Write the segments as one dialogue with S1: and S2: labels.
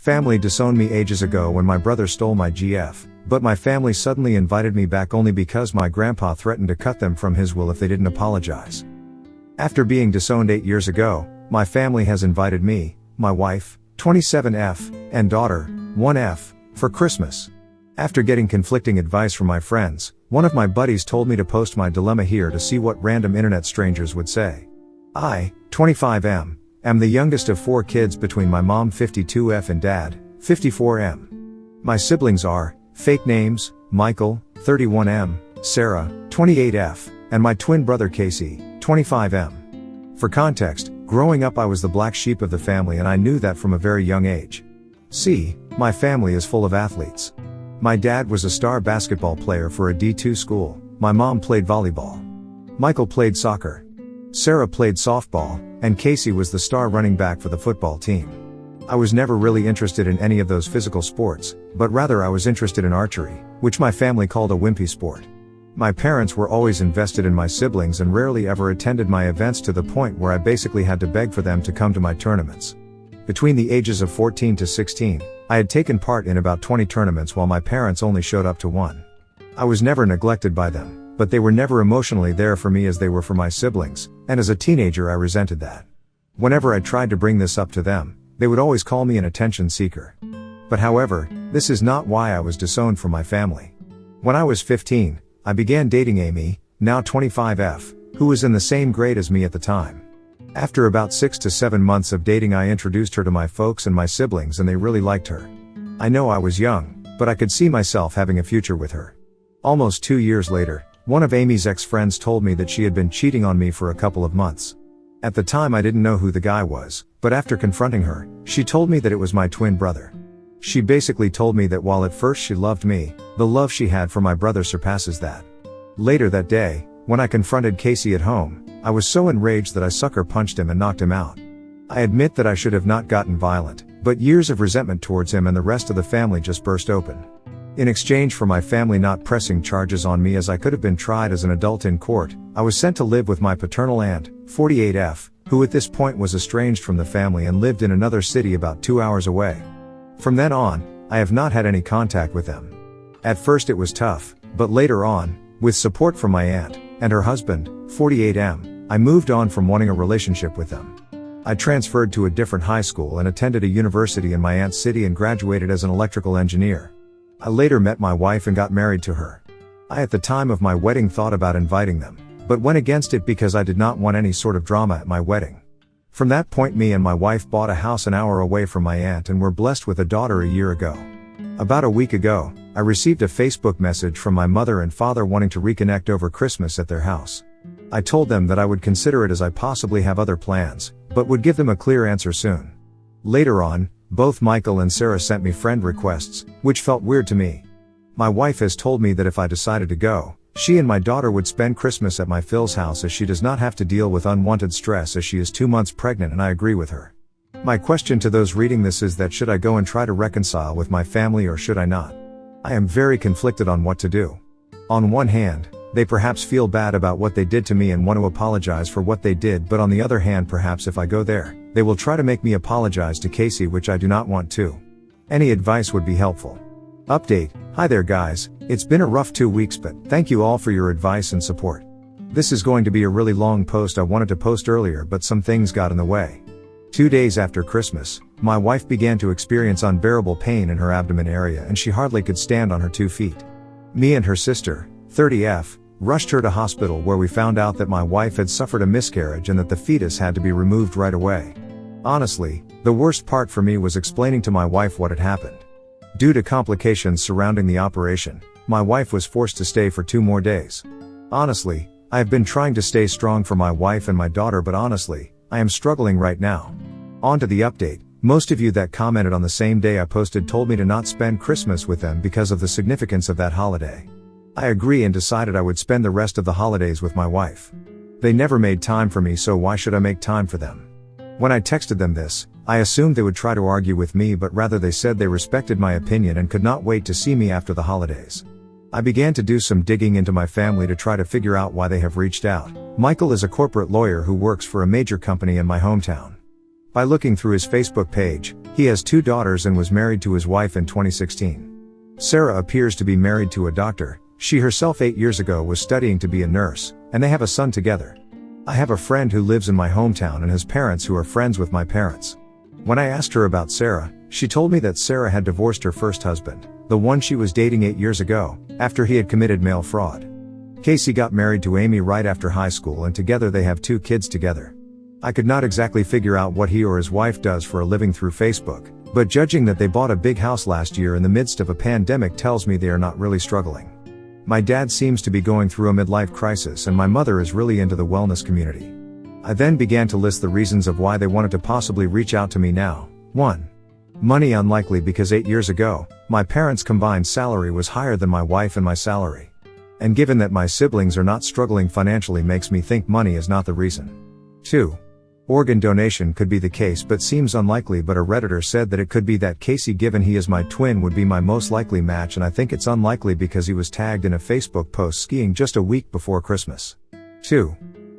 S1: Family disowned me ages ago when my brother stole my GF, but my family suddenly invited me back only because my grandpa threatened to cut them from his will if they didn't apologize. After being disowned 8 years ago, my family has invited me, my wife, 27F, and daughter, 1F, for Christmas. After getting conflicting advice from my friends, one of my buddies told me to post my dilemma here to see what random internet strangers would say. I, 25M, am the youngest of 4 kids between my mom 52F and dad, 54M. My siblings are, fake names, Michael, 31M, Sarah, 28F, and my twin brother Casey, 25M. For context, growing up I was the black sheep of the family and I knew that from a very young age. See, my family is full of athletes. My dad was a star basketball player for a D2 school, my mom played volleyball. Michael played soccer. Sarah played softball, and Casey was the star running back for the football team. I was never really interested in any of those physical sports, but rather I was interested in archery, which my family called a wimpy sport. My parents were always invested in my siblings and rarely ever attended my events to the point where I basically had to beg for them to come to my tournaments. Between the ages of 14 to 16, I had taken part in about 20 tournaments while my parents only showed up to 1. I was never neglected by them, but they were never emotionally there for me as they were for my siblings, and as a teenager I resented that. Whenever I tried to bring this up to them, they would always call me an attention seeker. But however, this is not why I was disowned from my family. When I was 15, I began dating Amy, now 25F, who was in the same grade as me at the time. After about 6 to 7 months of dating I introduced her to my folks and my siblings and they really liked her. I know I was young, but I could see myself having a future with her. Almost 2 years later, one of Amy's ex-friends told me that she had been cheating on me for a couple of months. At the time I didn't know who the guy was, but after confronting her, she told me that it was my twin brother. She basically told me that while at first she loved me, the love she had for my brother surpasses that. Later that day, when I confronted Casey at home, I was so enraged that I sucker punched him and knocked him out. I admit that I should have not gotten violent, but years of resentment towards him and the rest of the family just burst open. In exchange for my family not pressing charges on me as I could have been tried as an adult in court, I was sent to live with my paternal aunt, 48F, who at this point was estranged from the family and lived in another city about 2 hours away. From then on, I have not had any contact with them. At first it was tough, but later on, with support from my aunt and her husband, 48M, I moved on from wanting a relationship with them. I transferred to a different high school and attended a university in my aunt's city and graduated as an electrical engineer. I later met my wife and got married to her. I at the time of my wedding thought about inviting them, but went against it because I did not want any sort of drama at my wedding. From that point me and my wife bought a house an hour away from my aunt and were blessed with a daughter a year ago. About a week ago, I received a Facebook message from my mother and father wanting to reconnect over Christmas at their house. I told them that I would consider it as I possibly have other plans, but would give them a clear answer soon. Later on, both Michael and Sarah sent me friend requests, which felt weird to me. My wife has told me that if I decided to go, she and my daughter would spend Christmas at my Phil's house as she does not have to deal with unwanted stress as she is 2 months pregnant and I agree with her. My question to those reading this is that should I go and try to reconcile with my family or should I not? I am very conflicted on what to do. On one hand, they perhaps feel bad about what they did to me and want to apologize for what they did, but on the other hand perhaps if I go there, they will try to make me apologize to Casey, which I do not want to. Any advice would be helpful. Update: Hi there guys, it's been a rough 2 weeks but thank you all for your advice and support. This is going to be a really long post I wanted to post earlier but some things got in the way. 2 days after Christmas, my wife began to experience unbearable pain in her abdomen area and she hardly could stand on her 2 feet. Me and her sister, 30F, rushed her to hospital where we found out that my wife had suffered a miscarriage and that the fetus had to be removed right away. Honestly, the worst part for me was explaining to my wife what had happened. Due to complications surrounding the operation, my wife was forced to stay for 2 more days. Honestly, I have been trying to stay strong for my wife and my daughter, but honestly, I am struggling right now. On to the update. Most of you that commented on the same day I posted told me to not spend Christmas with them because of the significance of that holiday. I agree and decided I would spend the rest of the holidays with my wife. They never made time for me, so why should I make time for them? When I texted them this, I assumed they would try to argue with me, but rather they said they respected my opinion and could not wait to see me after the holidays. I began to do some digging into my family to try to figure out why they have reached out. Michael is a corporate lawyer who works for a major company in my hometown. By looking through his Facebook page, He has 2 daughters and was married to his wife in 2016. Sarah appears to be married to a doctor. She herself 8 years ago was studying to be a nurse, and they have a son together. I have a friend who lives in my hometown and has parents who are friends with my parents. When I asked her about Sarah, she told me that Sarah had divorced her first husband, the one she was dating 8 years ago, after he had committed mail fraud. Casey got married to Amy right after high school and together they have 2 kids together. I could not exactly figure out what he or his wife does for a living through Facebook, but judging that they bought a big house last year in the midst of a pandemic tells me they are not really struggling. My dad seems to be going through a midlife crisis and my mother is really into the wellness community. I then began to list the reasons of why they wanted to possibly reach out to me now. 1. Money. Unlikely, because 8 years ago, my parents' combined salary was higher than my wife and my salary. And given that my siblings are not struggling financially makes me think money is not the reason. 2. Organ donation could be the case but seems unlikely, but a Redditor said that it could be that Casey, given he is my twin, would be my most likely match, and I think it's unlikely because he was tagged in a Facebook post skiing just a week before Christmas. 2.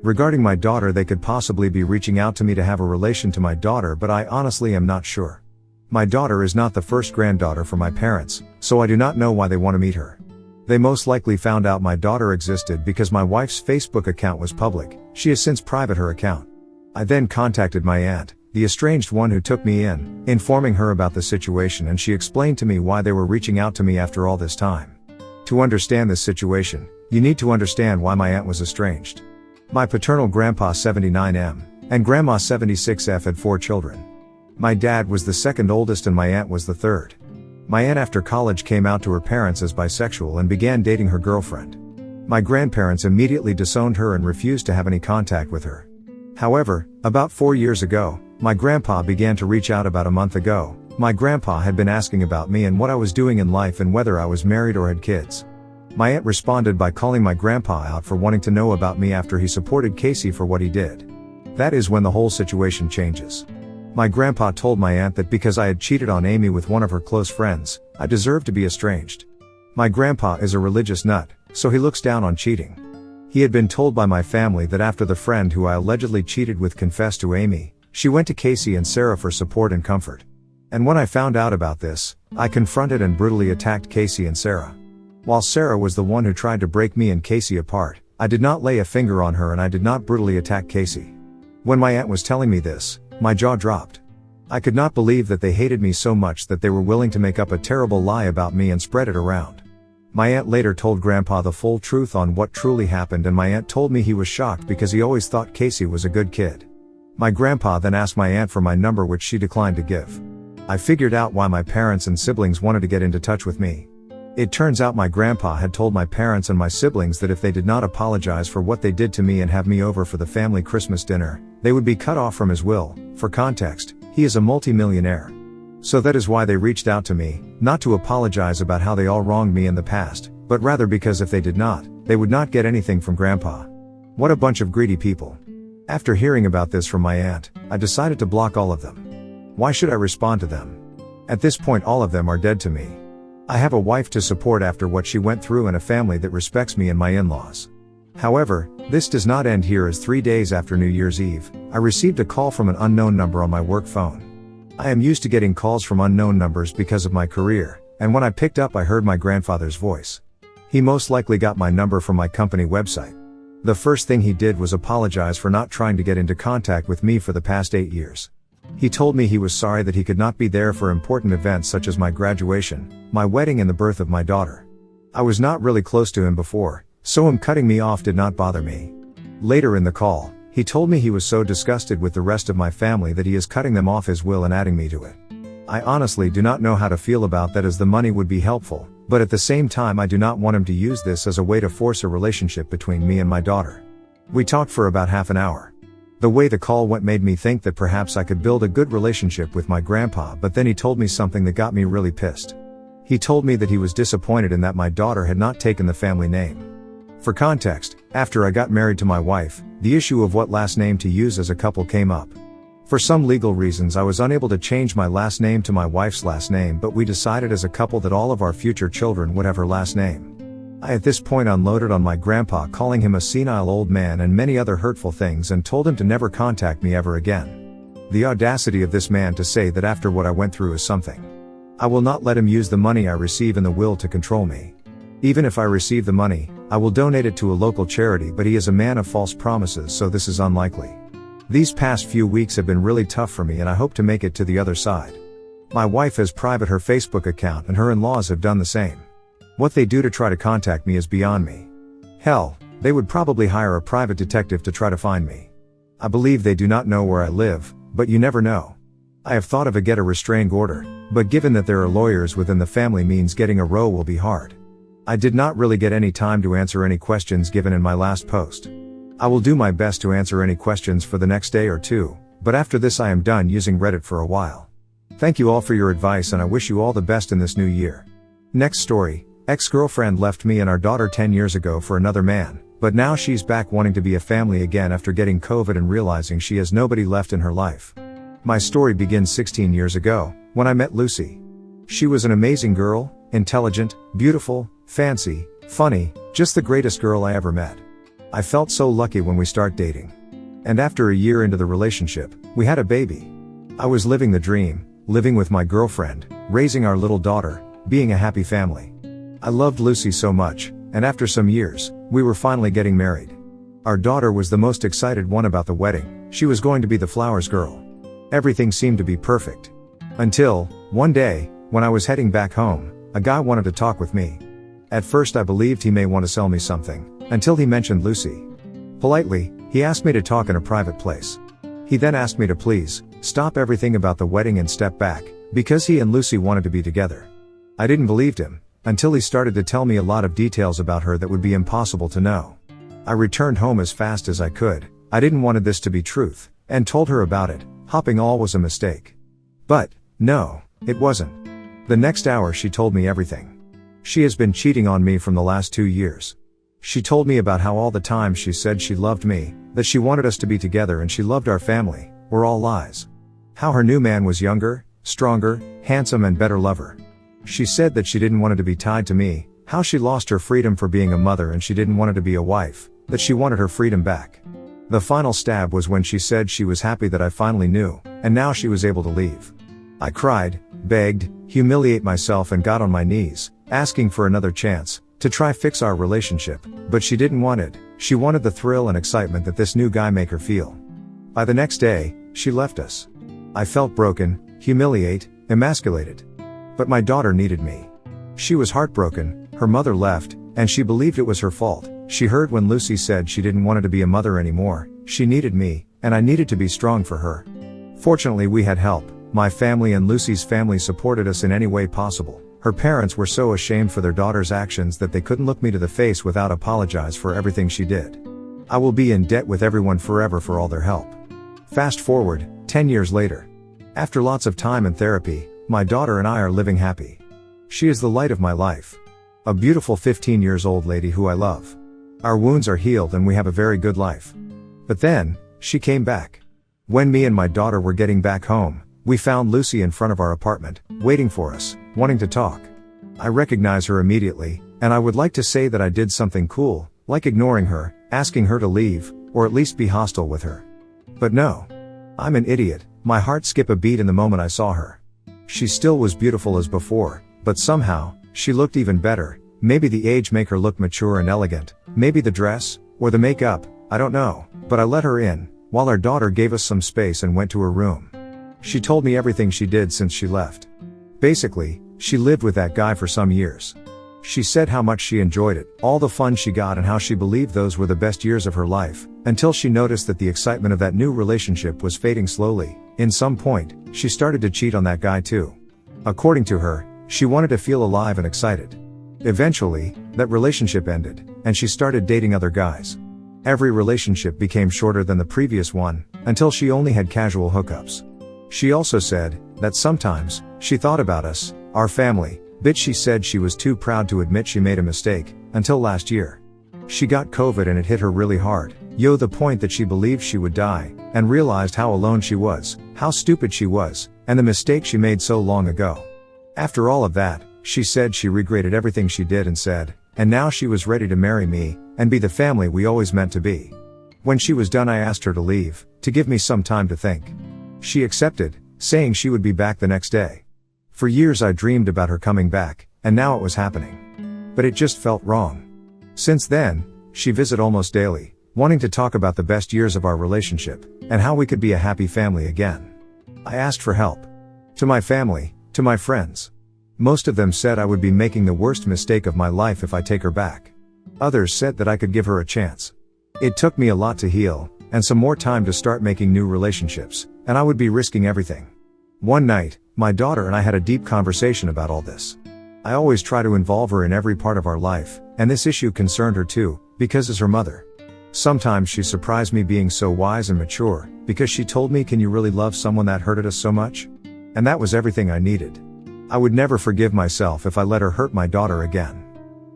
S1: Regarding my daughter, they could possibly be reaching out to me to have a relation to my daughter, but I honestly am not sure. My daughter is not the first granddaughter for my parents, so I do not know why they want to meet her. They most likely found out my daughter existed because my wife's Facebook account was public. She has since private her account. I then contacted my aunt, the estranged one who took me in, informing her about the situation, and she explained to me why they were reaching out to me after all this time. To understand this situation, you need to understand why my aunt was estranged. My paternal grandpa 79M, and grandma 76F had 4 children. My dad was the second oldest and my aunt was the third. My aunt after college came out to her parents as bisexual and began dating her girlfriend. My grandparents immediately disowned her and refused to have any contact with her. However, about 4 years ago, my grandpa began to reach out. About a month ago, my grandpa had been asking about me and what I was doing in life and whether I was married or had kids. My aunt responded by calling my grandpa out for wanting to know about me after he supported Casey for what he did. That is when the whole situation changes. My grandpa told my aunt that because I had cheated on Amy with one of her close friends, I deserved to be estranged. My grandpa is a religious nut, so he looks down on cheating. He had been told by my family that after the friend who I allegedly cheated with confessed to Amy, she went to Casey and Sarah for support and comfort. And when I found out about this, I confronted and brutally attacked Casey and Sarah. While Sarah was the one who tried to break me and Casey apart, I did not lay a finger on her and I did not brutally attack Casey. When my aunt was telling me this, my jaw dropped. I could not believe that they hated me so much that they were willing to make up a terrible lie about me and spread it around. My aunt later told Grandpa the full truth on what truly happened, and my aunt told me he was shocked because he always thought Casey was a good kid. My grandpa then asked my aunt for my number, which she declined to give. I figured out why my parents and siblings wanted to get into touch with me. It turns out my grandpa had told my parents and my siblings that if they did not apologize for what they did to me and have me over for the family Christmas dinner, they would be cut off from his will. For context, he is a multi-millionaire. So that is why they reached out to me, not to apologize about how they all wronged me in the past, but rather because if they did not, they would not get anything from Grandpa. What a bunch of greedy people. After hearing about this from my aunt, I decided to block all of them. Why should I respond to them? At this point all of them are dead to me. I have a wife to support after what she went through and a family that respects me and my in-laws. However, this does not end here, as 3 days after New Year's Eve, I received a call from an unknown number on my work phone. I am used to getting calls from unknown numbers because of my career, and when I picked up I heard my grandfather's voice. He most likely got my number from my company website. The first thing he did was apologize for not trying to get into contact with me for the past 8 years. He told me he was sorry that he could not be there for important events such as my graduation, my wedding and the birth of my daughter. I was not really close to him before, so him cutting me off did not bother me. Later in the call, he told me he was so disgusted with the rest of my family that he is cutting them off his will and adding me to it. I honestly do not know how to feel about that, as the money would be helpful, but at the same time I do not want him to use this as a way to force a relationship between me and my daughter. We talked for about half an hour. The way the call went made me think that perhaps I could build a good relationship with my grandpa, but then he told me something that got me really pissed. He told me that he was disappointed in that my daughter had not taken the family name. For context, after I got married to my wife, the issue of what last name to use as a couple came up. For some legal reasons I was unable to change my last name to my wife's last name, but we decided as a couple that all of our future children would have her last name. I at this point unloaded on my grandpa, calling him a senile old man and many other hurtful things, and told him to never contact me ever again. The audacity of this man to say that after what I went through is something. I will not let him use the money I receive in the will to control me. Even if I receive the money, I will donate it to a local charity, but he is a man of false promises, so this is unlikely. These past few weeks have been really tough for me and I hope to make it to the other side. My wife has private her Facebook account and her in-laws have done the same. What they do to try to contact me is beyond me. Hell, they would probably hire a private detective to try to find me. I believe they do not know where I live, but you never know. I have thought of a get a restraining order, but given that there are lawyers within the family means getting a row will be hard. I did not really get any time to answer any questions given in my last post. I will do my best to answer any questions for the next day or two, but after this I am done using Reddit for a while. Thank you all for your advice and I wish you all the best in this new year. Next story, ex-girlfriend left me and our daughter 10 years ago for another man, but now she's back wanting to be a family again after getting COVID and realizing she has nobody left in her life. My story begins 16 years ago, when I met Lucy. She was an amazing girl, intelligent, beautiful, fancy, funny, just the greatest girl I ever met. I felt so lucky when we start dating. And after a year into the relationship, we had a baby. I was living the dream, living with my girlfriend, raising our little daughter, being a happy family. I loved Lucy so much, and after some years, we were finally getting married. Our daughter was the most excited one about the wedding. She was going to be the flowers girl. Everything seemed to be perfect. Until, one day, when I was heading back home, a guy wanted to talk with me. At first I believed he may want to sell me something, until he mentioned Lucy. Politely, he asked me to talk in a private place. He then asked me to please, stop everything about the wedding and step back, because he and Lucy wanted to be together. I didn't believe him, until he started to tell me a lot of details about her that would be impossible to know. I returned home as fast as I could. I didn't want this to be truth, and told her about it, hoping all was a mistake. But, no, it wasn't. The next hour she told me everything. She has been cheating on me from the last 2 years. She told me about how all the time she said she loved me, that she wanted us to be together and she loved our family, were all lies. How her new man was younger, stronger, handsome and better lover. She said that she didn't want it to be tied to me, how she lost her freedom for being a mother and she didn't want it to be a wife, that she wanted her freedom back. The final stab was when she said she was happy that I finally knew, and now she was able to leave. I cried, begged, humiliate myself and got on my knees, asking for another chance, to try fix our relationship, but she didn't want it. She wanted the thrill and excitement that this new guy make her feel. By the next day, she left us. I felt broken, humiliated, emasculated. But my daughter needed me. She was heartbroken, her mother left, and she believed it was her fault. She heard when Lucy said she didn't want to be a mother anymore, she needed me, and I needed to be strong for her. Fortunately we had help. My family and Lucy's family supported us in any way possible. Her parents were so ashamed for their daughter's actions that they couldn't look me to the face without apologize for everything she did. I will be in debt with everyone forever for all their help. Fast forward, 10 years later. After lots of time and therapy, my daughter and I are living happy. She is the light of my life. A beautiful 15 years old lady who I love. Our wounds are healed and we have a very good life. But then, she came back. When me and my daughter were getting back home, we found Lucy in front of our apartment, waiting for us, wanting to talk. I recognize her immediately, and I would like to say that I did something cool, like ignoring her, asking her to leave, or at least be hostile with her. But no. I'm an idiot. My heart skipped a beat in the moment I saw her. She still was beautiful as before, but somehow, she looked even better. Maybe the age make her look mature and elegant, maybe the dress, or the makeup, I don't know, but I let her in, while our daughter gave us some space and went to her room. She told me everything she did since she left. Basically, she lived with that guy for some years. She said how much she enjoyed it, all the fun she got and how she believed those were the best years of her life, until she noticed that the excitement of that new relationship was fading slowly. In some point, she started to cheat on that guy too. According to her, she wanted to feel alive and excited. Eventually, that relationship ended, and she started dating other guys. Every relationship became shorter than the previous one, until she only had casual hookups. She also said that sometimes she thought about us, our family, but she said she was too proud to admit she made a mistake, until last year. She got COVID and it hit her really hard, the point that she believed she would die, and realized how alone she was, how stupid she was, and the mistake she made so long ago. After all of that, she said she regretted everything she did and said, and now she was ready to marry me, and be the family we always meant to be. When she was done I asked her to leave, to give me some time to think. She accepted, saying she would be back the next day. For years I dreamed about her coming back, and now it was happening. But it just felt wrong. Since then, she visits almost daily, wanting to talk about the best years of our relationship, and how we could be a happy family again. I asked for help. To my family, to my friends. Most of them said I would be making the worst mistake of my life if I take her back. Others said that I could give her a chance. It took me a lot to heal, and some more time to start making new relationships, and I would be risking everything. One night, my daughter and I had a deep conversation about all this. I always try to involve her in every part of our life, and this issue concerned her too, because as her mother. Sometimes she surprised me being so wise and mature, because she told me, "Can you really love someone that hurted us so much?" And that was everything I needed. I would never forgive myself if I let her hurt my daughter again.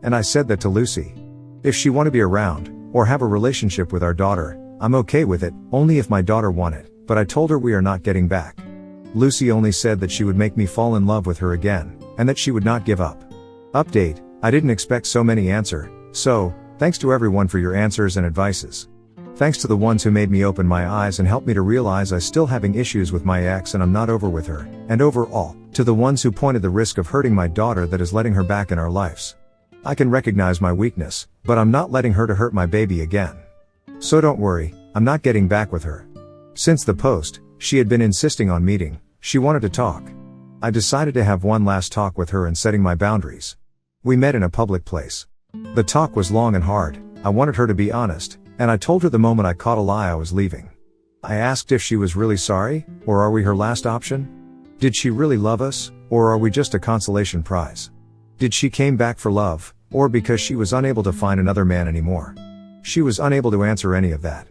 S1: And I said that to Lucy. If she want to be around, or have a relationship with our daughter, I'm okay with it, only if my daughter want it, but I told her we are not getting back. Lucy only said that she would make me fall in love with her again, and that she would not give up. Update, I didn't expect so many answer, so, thanks to everyone for your answers and advices. Thanks to the ones who made me open my eyes and helped me to realize I still having issues with my ex and I'm not over with her, and overall, to the ones who pointed the risk of hurting my daughter that is letting her back in our lives. I can recognize my weakness, but I'm not letting her to hurt my baby again. So don't worry, I'm not getting back with her. Since the post, she had been insisting on meeting, she wanted to talk. I decided to have one last talk with her and setting my boundaries. We met in a public place. The talk was long and hard, I wanted her to be honest, and I told her the moment I caught a lie I was leaving. I asked if she was really sorry, or are we her last option? Did she really love us, or are we just a consolation prize? Did she came back for love, or because she was unable to find another man anymore? She was unable to answer any of that.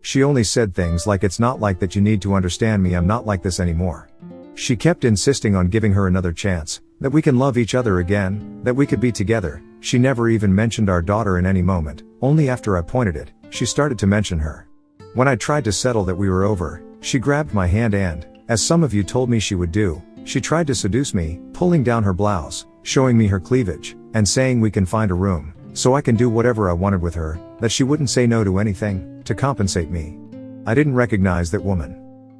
S1: She only said things like, "It's not like that, you need to understand me, I'm not like this anymore." She kept insisting on giving her another chance, that we can love each other again, that we could be together. She never even mentioned our daughter in any moment, only after I pointed it, she started to mention her. When I tried to settle that we were over, she grabbed my hand and, as some of you told me she would do, she tried to seduce me, pulling down her blouse, showing me her cleavage, and saying we can find a room, so I can do whatever I wanted with her, that she wouldn't say no to anything, to compensate me. I didn't recognize that woman.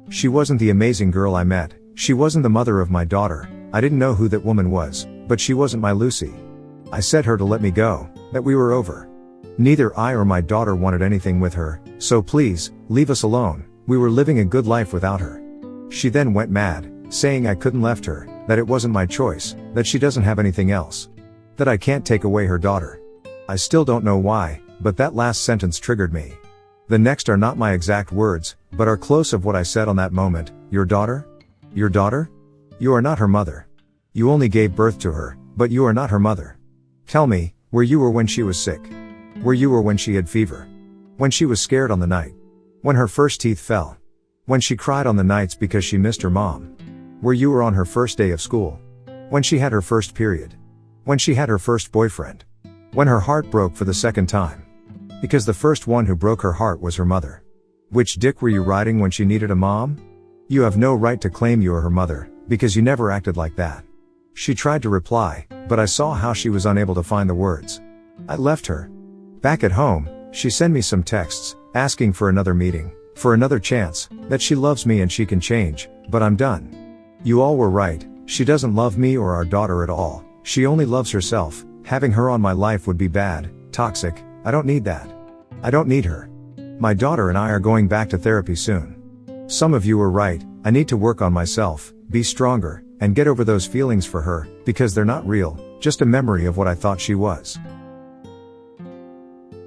S1: She wasn't the amazing girl I met, she wasn't the mother of my daughter, I didn't know who that woman was, but she wasn't my Lucy. I said her to let me go, that we were over. Neither I or my daughter wanted anything with her, so please, leave us alone, we were living a good life without her. She then went mad, saying I couldn't left her, that it wasn't my choice, that she doesn't have anything else. That I can't take away her daughter. I still don't know why, but that last sentence triggered me. The next are not my exact words, but are close of what I said on that moment. Your daughter? Your daughter? You are not her mother. You only gave birth to her, but you are not her mother. Tell me, where you were when she was sick? Where you were when she had fever? When she was scared on the night? When her first teeth fell? When she cried on the nights because she missed her mom? Where you were on her first day of school? When she had her first period? When she had her first boyfriend? When her heart broke for the second time? Because the first one who broke her heart was her mother. Which dick were you riding when she needed a mom? You have no right to claim you are her mother, because you never acted like that. She tried to reply, but I saw how she was unable to find the words. I left her. Back at home, she sent me some texts, asking for another meeting, for another chance, that she loves me and she can change, but I'm done. You all were right, she doesn't love me or our daughter at all, she only loves herself, having her on my life would be bad, toxic, I don't need that. I don't need her. My daughter and I are going back to therapy soon. Some of you were right, I need to work on myself, be stronger, and get over those feelings for her, because they're not real, just a memory of what I thought she was.